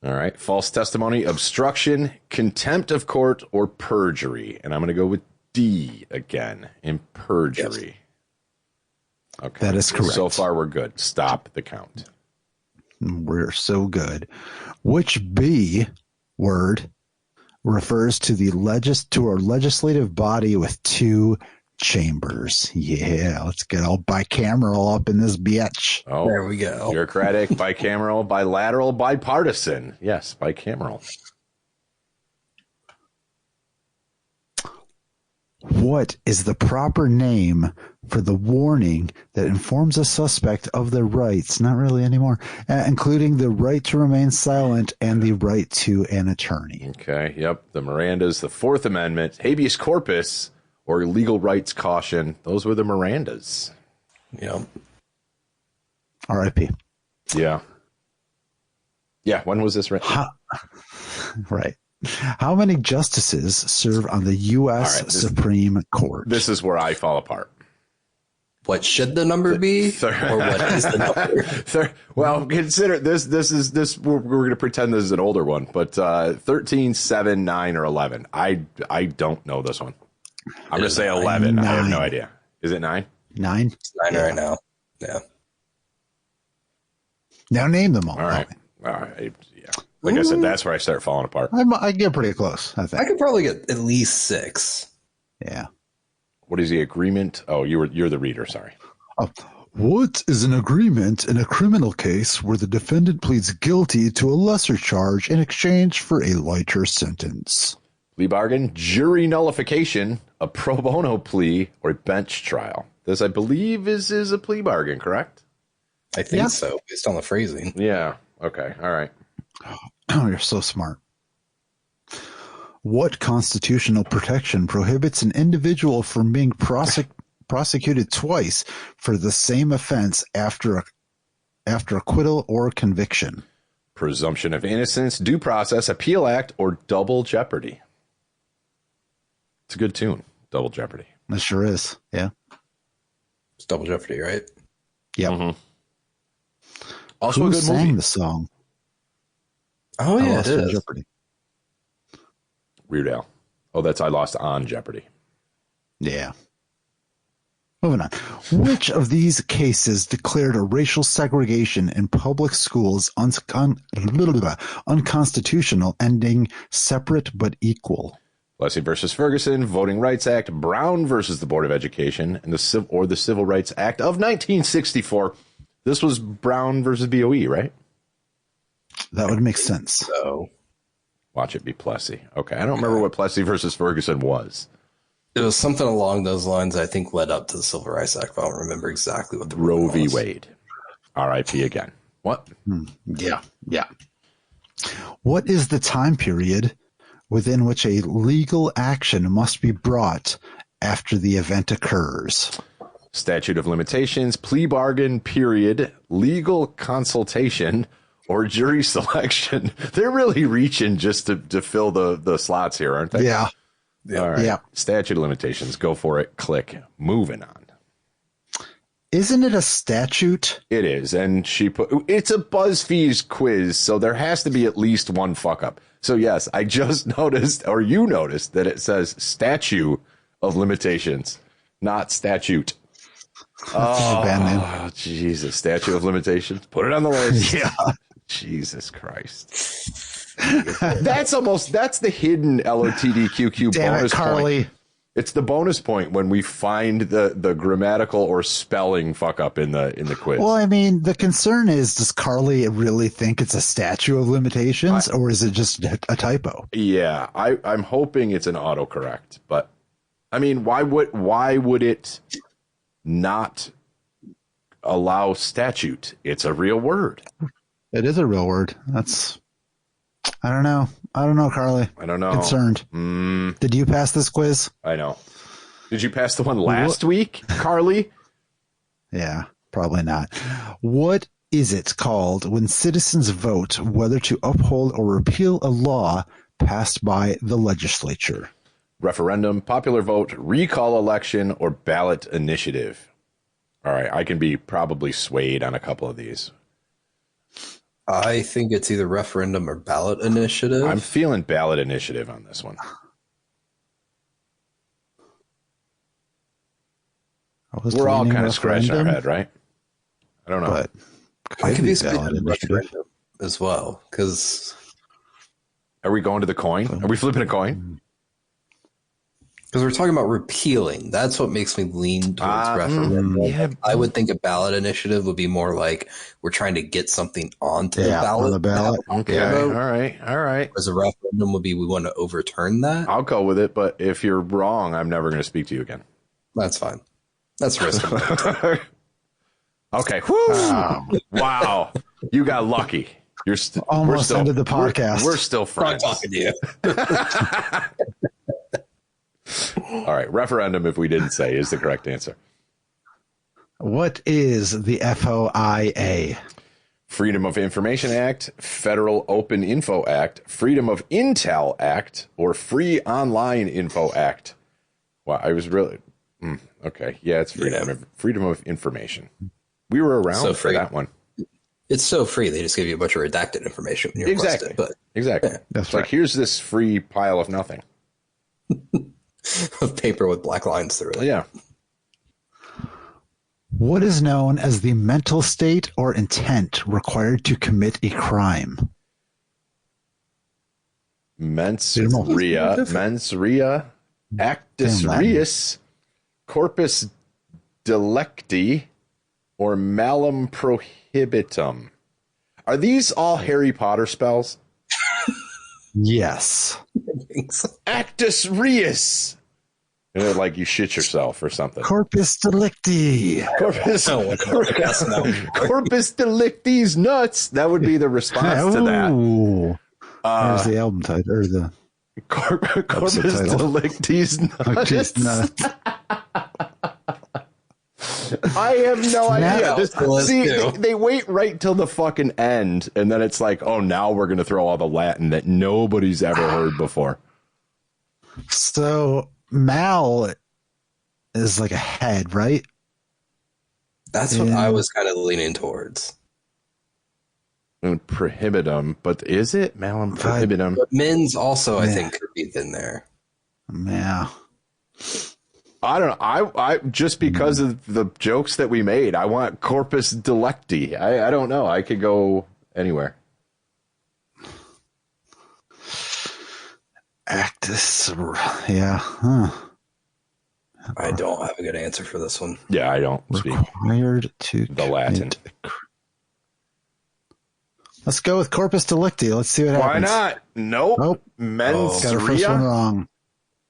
All right. False testimony, obstruction, contempt of court, or perjury. And I'm going to go with D again in perjury. Yes. Okay. That is correct. So far, we're good. Stop the count. We're so good. Which B word refers to our legislative body with 2 chambers? Yeah, let's get all bicameral up in this bitch. Oh, there we go. Bureaucratic, bicameral, bilateral, bipartisan. Yes, bicameral. What is the proper name for the warning that informs a suspect of their rights? Not really anymore, including the right to remain silent and the right to an attorney. Okay, yep. The Mirandas, the 4th Amendment, habeas corpus, or legal rights caution. Those were the Mirandas. Yep. R.I.P. Yeah. Yeah, when was this written? Right. How many justices serve on the U.S. Supreme Court? This is where I fall apart. What should the number be? Or what is the number? Well, consider this. We're going to pretend this is an older one, but 13, 7, 9, or 11. I don't know this one. I'm going to say 11. 9. I have no idea. Is it 9? 9? It's 9 right now. Yeah. Now name them all. All right. Yeah. Like I said, that's where I start falling apart. I get pretty close, I think. I could probably get at least 6. Yeah. What is the agreement? Oh, you're the reader. Sorry. What is an agreement in a criminal case where the defendant pleads guilty to a lesser charge in exchange for a lighter sentence? Plea bargain, jury nullification, a pro bono plea, or a bench trial. This, I believe, is a plea bargain, correct? I think so, based on the phrasing. Yeah. Okay. All right. Oh, you're so smart. What constitutional protection prohibits an individual from being prosecuted twice for the same offense after acquittal or conviction? Presumption of innocence, due process, appeal act, or double jeopardy. It's a good tune, double jeopardy. It sure is. Yeah. It's Double Jeopardy, right? Yep. Mm-hmm. Also Who a good sang movie. the song? Oh, I yeah, Lost it on is. Jeopardy. Weird Al. Oh, that's I Lost on Jeopardy. Yeah. Moving on. Which of these cases declared a racial segregation in public schools unconstitutional, ending separate but equal? Plessy versus Ferguson, Voting Rights Act, Brown versus the Board of Education, and the Civil Rights Act of 1964. This was Brown versus BOE, right? That would make sense. So Watch it be Plessy. Okay, I don't remember what Plessy versus Ferguson was. it was something along those lines. I think led up to the Civil Rights Act. But I don't remember exactly what the Roe v. was. Wade. R.I.P. again. What? Yeah. Yeah. What is the time period within which a legal action must be brought after the event occurs? Statute of limitations, plea bargain period, legal consultation, or jury selection. They're really reaching just to fill the slots here, aren't they? Yeah. All right. Yeah. Statute of limitations. Go for it. Click. Moving on. Isn't it a statute? It is. And she put, it's a Buzzfeed quiz, so there has to be at least one fuck up. So yes, I just noticed, or you noticed, that it says statute of limitations, not statute. Oh, Jesus. Statute of limitations. Put it on the list. Yeah. Jesus Christ. That's the hidden LOTDQQ Damn bonus it, Carly. point. It's the bonus point when we find the grammatical or spelling fuck up in the quiz. Well, I mean, the concern is, does Carly really think it's a statute of limitations, or is it just a typo? Yeah, I'm hoping it's an autocorrect, but I mean, why would it not allow statute? It's a real word. It is a real word. I don't know, Carly. I don't know. Concerned. Did you pass this quiz? I know. Did you pass the one last week, Carly? Yeah, probably not. What is it called when citizens vote whether to uphold or repeal a law passed by the legislature? Referendum, popular vote, recall election, or ballot initiative. All right, I can be probably swayed on a couple of these. I think it's either referendum or ballot initiative. I'm feeling ballot initiative on this one. We're all kind of scratching our head, right? I don't know. But I could be ballot initiative. referendum as well, because Are we going to the coin? Are we flipping a coin? we're talking about repealing. That's what makes me lean towards referendum. yeah. I would think a ballot initiative would be more like we're trying to get something onto the ballot. On the ballot. Okay. All right. Whereas a referendum would be we want to overturn that. I'll go with it, but if you're wrong, I'm never going to speak to you again. That's fine. That's risk. Okay. Woo! Wow. You got lucky. You're Almost ended the podcast. We're still I'm friends. talking to you. All right. Referendum, if we didn't say, is the correct answer. What is the FOIA? Freedom of Information Act, Federal Open Info Act, Freedom of Intel Act, or Free Online Info Act. Wow, I was really... okay, yeah, it's freedom of information. We were around for that one. It's so free. They just give you a bunch of redacted information when you request it. But Exactly. That's It's right. like, here's this free pile of nothing. of paper with black lines through it. Yeah. What is known as the mental state or intent required to commit a crime? Mens rea, actus reus, corpus delicti, or malum prohibitum. Are these all Harry Potter spells? Yes. Actus reus. Like you shit yourself or something. Corpus delicti. Corpus delicti's nuts. That would be the response to that. Ooh. There's the album title or the Corpus title. delicti's nuts. Just nuts. I have no idea. Let's do. They wait right till the fucking end, and then it's like, oh, now we're going to throw all the Latin that nobody's ever heard before. So Mal is like a head, right? That's what I was kind of leaning towards. Prohibitum, but is it malum prohibitum? But men's also, I think, could be in there. Yeah. I don't know. I just because of the jokes that we made, I want Corpus Delicti. I don't know. I could go anywhere. Actus, yeah. Huh. I don't have a good answer for this one. Yeah, I don't speak required to the Latin. Let's go with Corpus Delicti. Let's see what happens. Why not? Nope. Mens got our first one wrong.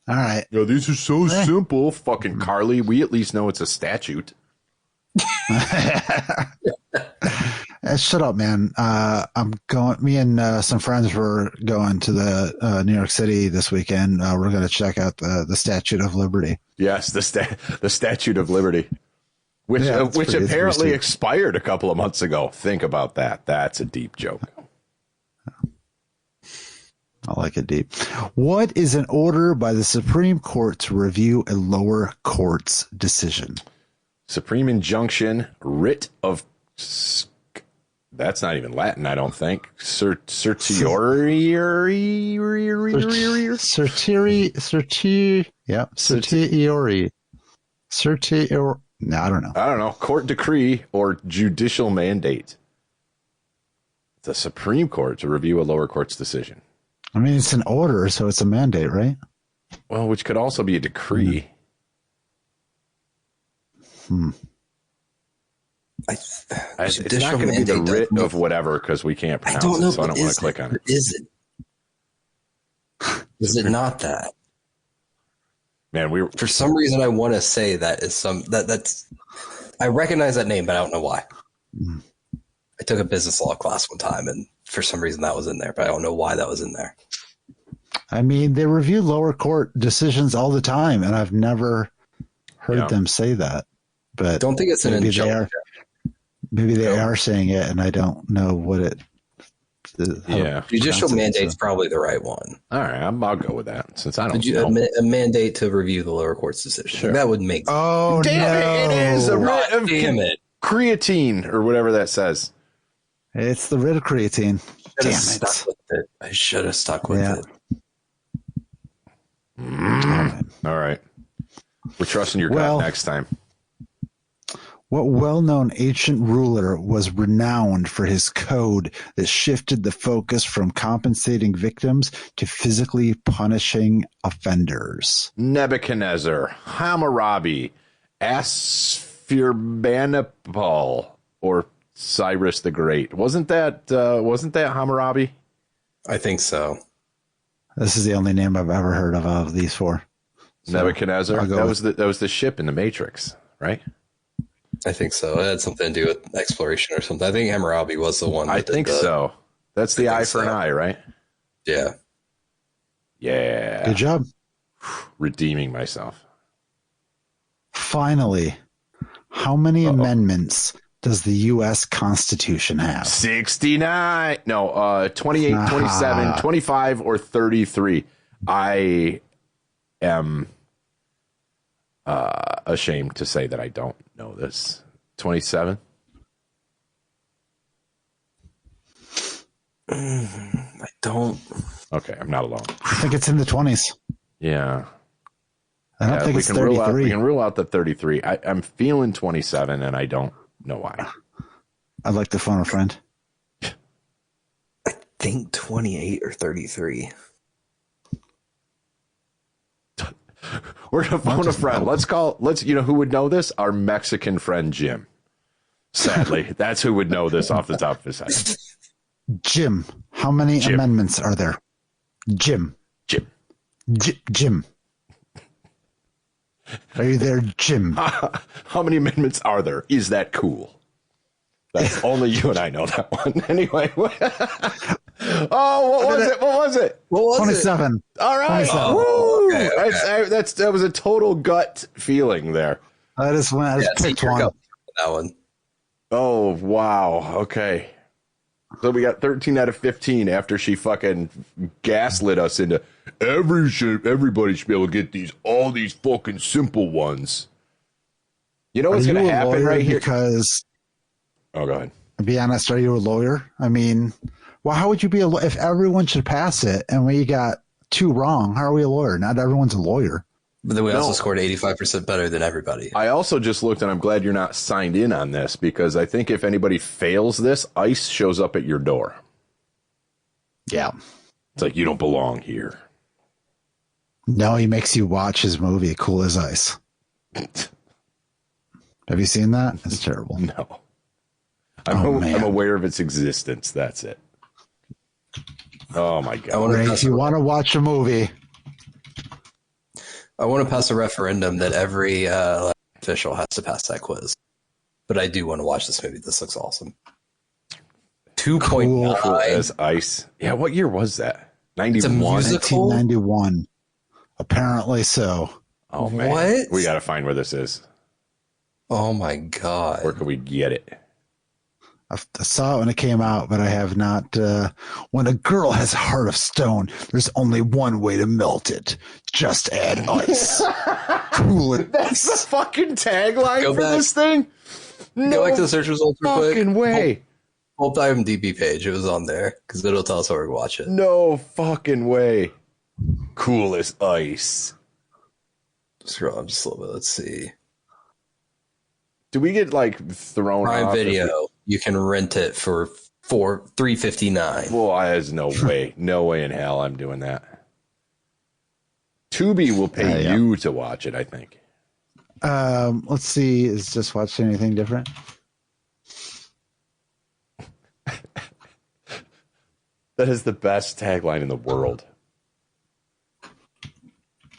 All right. Yo, these are so simple. Fucking Carly. We at least know it's a statute. Shut up, man. I'm going. Me and some friends were going to the New York City this weekend. We're going to check out the Statute of Liberty. Yes, the Statute of Liberty, which apparently expired a couple of months ago. Think about that. That's a deep joke. I like it deep. What is an order by the Supreme Court to review a lower court's decision? Supreme injunction, writ of... That's not even Latin, I don't think. Certiorari. No, I don't know. I don't know. Court decree or judicial mandate. The Supreme Court to review a lower court's decision. I mean, it's an order, so it's a mandate, right? Well, which could also be a decree. It's not going to be the writ of whatever because we can't pronounce it, so I don't want to click on it. Is it? Is it not that? Man, for some reason I want to say that is that's. I recognize that name, but I don't know why. I took a business law class one time, and for some reason that was in there, but I don't know why that was in there. I mean, they review lower court decisions all the time, and I've never heard them say that. But don't think it's an injunction. Maybe they are saying it, and I don't know what it. Judicial mandate's probably the right one. All right, I'll go with that since I don't know. A mandate to review the lower court's decision. Sure. That would make sense. Oh, damn it! It is a writ of creatine or whatever that says. It's the writ of creatine. I should have stuck with it. All right. We're trusting your gut next time. What well-known ancient ruler was renowned for his code that shifted the focus from compensating victims to physically punishing offenders? Nebuchadnezzar, Hammurabi, Ashurbanipal, or Cyrus the Great. Wasn't that Hammurabi? I think so. This is the only name I've ever heard of these four. So Nebuchadnezzar. That was the ship in the Matrix, right? I think so. It had something to do with exploration or something. I think Hammurabi was the one. I think so. That's the eye for an eye, right? Yeah. Yeah. Good job. Redeeming myself. Finally, how many amendments does the U.S. Constitution have? 69. No, 28, 27, 25, or 33. I am ashamed to say that I don't know this. 27? I don't. Okay, I'm not alone. I think it's in the 20s. Yeah. I don't think it's 33. We can rule out the 33. I'm feeling 27, and I don't know why. I'd like to phone a friend. I think 28 or 33. We're going to phone a friend. You know who would know this? Our Mexican friend, Jim. Sadly, that's who would know this off the top of his head. Jim, how many amendments are there? Jim. Are you there, Jim? How many amendments are there? Is that cool? That's only you and I know that one. Anyway. What was it? 27. All right. 27. Okay. That was a total gut feeling there. I just picked one. That one. Oh, wow. Okay. So we got 13 out of 15 after she fucking gaslit us into everybody should be able to get all these fucking simple ones. You know what's going to happen right here? Because, oh, go ahead. Be honest, are you a lawyer? I mean, well, how would you be a lawyer if everyone should pass it and we got 2 wrong? How are we a lawyer? Not everyone's a lawyer. But then we also scored 85% better than everybody. I also just looked, and I'm glad you're not signed in on this, because I think if anybody fails this, ICE shows up at your door. Yeah. It's like, you don't belong here. No, he makes you watch his movie, Cool as Ice. Have you seen that? It's terrible. No. I'm aware of its existence. That's it. Oh, my God. If you want to watch a movie. I want to pass a referendum that every official has to pass that quiz. But I do want to watch this movie. This looks awesome. 2.9. Cool as Ice. Yeah, what year was that? 91? 1991. Apparently so. Oh, man. What? We got to find where this is. Oh, my God. Where can we get it? I saw it when it came out, but I have not. When a girl has a heart of stone, there's only one way to melt it. Just add ice. Cool. That's the fucking tagline this thing? No Go back to the search results real quick. fucking way. Pull up the IMDb page. It was on there because it'll tell us where to watch it. No fucking way. Cool as ice. Scroll up just a little bit. Let's see. Do we get like thrown Prime off? Video. You can rent it for $3.59. Well, there's no way. No way in hell I'm doing that. Tubi will pay you to watch it, I think. Let's see. Is Just Watch anything different? That is the best tagline in the world.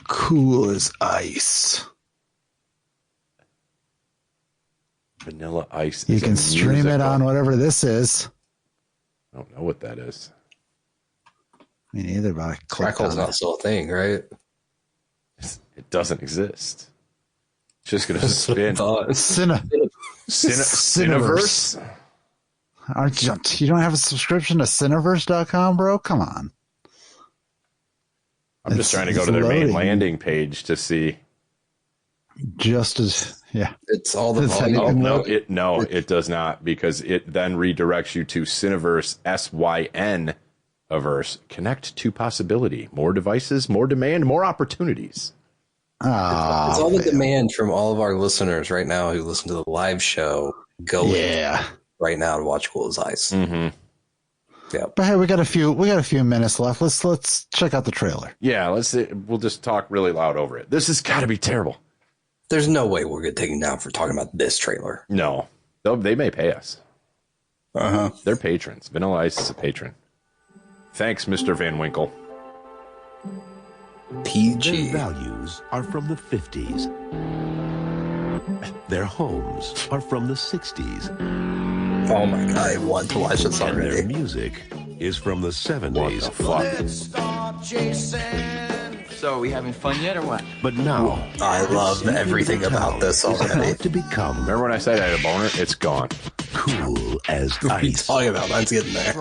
Cool as ice. Vanilla Ice. You can stream it on whatever this is. I don't know what that is. Me neither, but I clicked Crackle's on not it. still a thing, right? It doesn't exist. It's just going to spin. Cineverse? You don't have a subscription to Cineverse.com, bro? Come on. I'm just trying to go to their main landing page to see. It's all the volume. It does not, because it then redirects you to Cineverse SYN averse. Connect to possibility. More devices, more demand, more opportunities. It's all the demand from all of our listeners right now who listen to the live show going right now to watch Cool as Ice. Mm-hmm. Yeah. But hey, we got a few minutes left. Let's check out the trailer. Yeah, we'll just talk really loud over it. This has got to be terrible. There's no way we're getting taken down for talking about this trailer. No. They may pay us. They're patrons. Vanilla Ice is a patron. Thanks, Mr. Van Winkle. PG. Their values are from the 50s. Their homes are from the 60s. Oh my God, I want to watch this And already. their music is from the 70s. What the fuck? So, are we having fun yet or what? But now, I love everything about this is already. about to become Remember when I said I had a boner? It's gone. cool as What are you ice. talking about? Mine's getting there.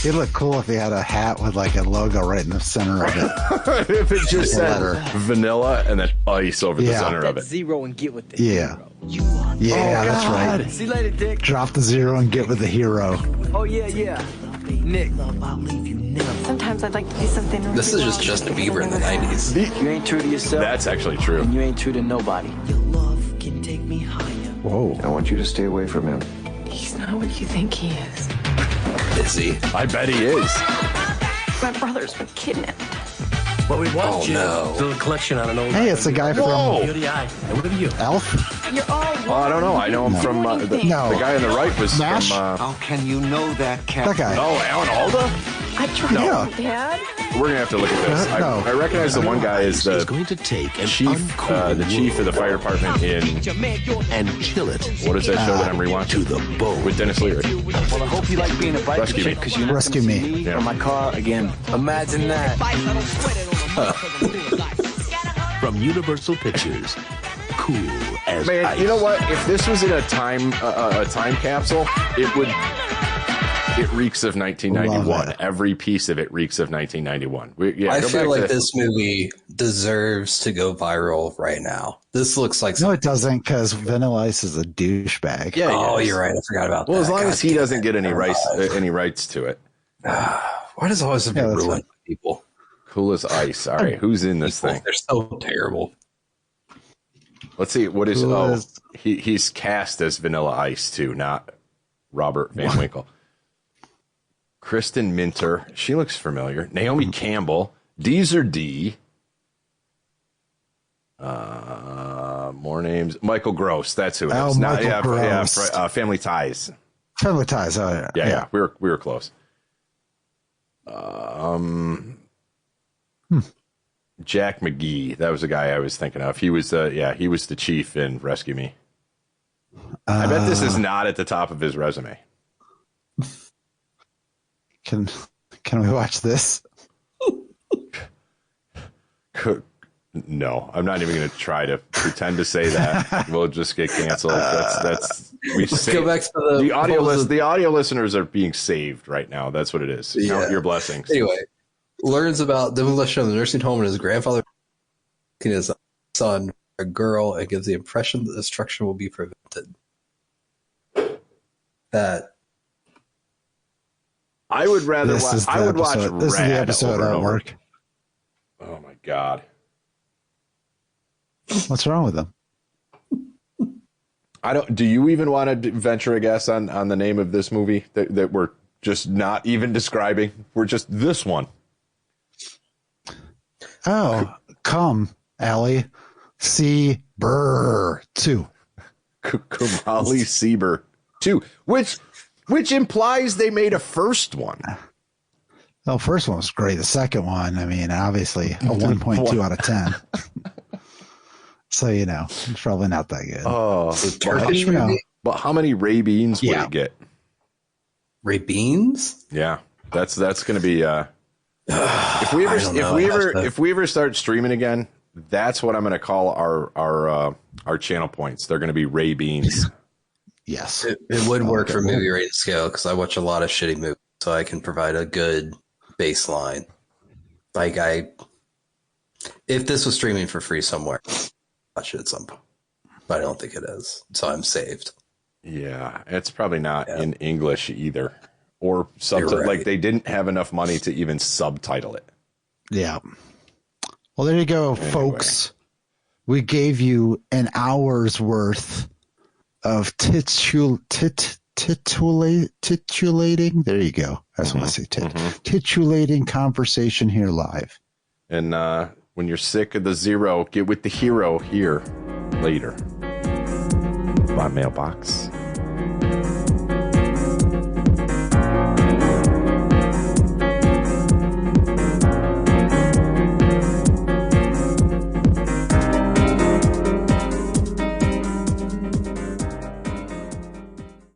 It'd look cool if he had a hat with like a logo right in the center of it. If it just said Letter. vanilla and then ice over the center of it. Zero and get with the Yeah. hero. That's right. See you later, Dick. Drop the zero and get with the hero. Oh, yeah. Nick. Sometimes I'd like to do something really This is just wrong. Justin Bieber in the 90s. You ain't true to yourself. That's actually true. And you ain't true to nobody. Whoa. I want you to stay away from him. He's not what you think he is. Is he? I bet he is. My brother's been kidnapped. What we want, Oh, Jim, no. build a collection on an old. Hey, it's a guy Whoa. from Beauty Eye. And what are you? Elf. You're all Well, I don't know. I know him from the guy on the right was Nash? from. How can you know that, Captain? That guy. Oh, Alan Alda? I tried, No. Dad. We're gonna have to look at this. No. I recognize the one guy is Is the going to take an chief, uncool the chief of the fire department in and chill it what is that show that I'm to rewatching the bone. with Dennis Leary? Well, I hope you like being a bike Rescue Me. because you're not Rescue gonna Me. see Yeah. or my car again. Imagine that. From Universal Pictures. Cool as Man, ice. you know what? If this was in a time capsule, it reeks of 1991. Love it. Every piece of it reeks of 1991. I go feel back like to- this movie deserves to go viral right now. This looks like No, it doesn't, because Vanilla Ice is a douchebag. Yeah. Oh, you're right. I forgot about that. Well, as long God as he damn doesn't it. get any rights to it. Why does it always have to be that's ruined by people? Cool as ice. All right, who's in this thing? They're so terrible. Let's see. What is? Who is- He's cast as Vanilla Ice too, not Robert Van Winkle. Kristen Minter. She looks familiar. Naomi Campbell. Deezer D. More names. Michael Gross. That's who it is. Michael Gross. Family Ties. Family Ties. Oh, Yeah. We were close. Jack McGee. That was the guy I was thinking of. He was the chief in Rescue Me. I bet this is not at the top of his resume. Can we watch this? No, I'm not even going to try to pretend to say that. We'll just get canceled. Let's go back to the audio. The audio listeners are being saved right now. That's what it is. Yeah. Count your blessings. Anyway, learns about demolition of the nursing home and his grandfather and his son, a girl, and gives the impression that destruction will be prevented. That I would rather watch. I would watch Rad. This is the episode over and at over. work. Oh my god. What's wrong with them? Do you even want to venture a guess on the name of this movie that we're just not even describing? We're just this one. Oh, come, Allie. See, Burr 2. Kumali Sieber 2, which implies they made a first one. The first one was great. The second one, I mean, obviously a 1.2 out of 10. So, it's probably not that good. Oh, Turkish movie? But how many Ray Beans would it get? Ray Beans? Yeah, that's going to be. If we ever start streaming again, that's what I'm going to call our channel points. They're going to be Ray Beans. Yes, it would work for movie rating scale because I watch a lot of shitty movies, so I can provide a good baseline. If this was streaming for free somewhere, watch it at some point, but I don't think it is, so I'm saved. Yeah, it's probably not in English either, or subtitle. Right. Like they didn't have enough money to even subtitle it. Yeah. Well, there you go, folks. We gave you an hour's worth of titulating. There you go. That's what I say. Titulating conversation here live. And when you're sick of the zero, get with the hero here later. My mailbox.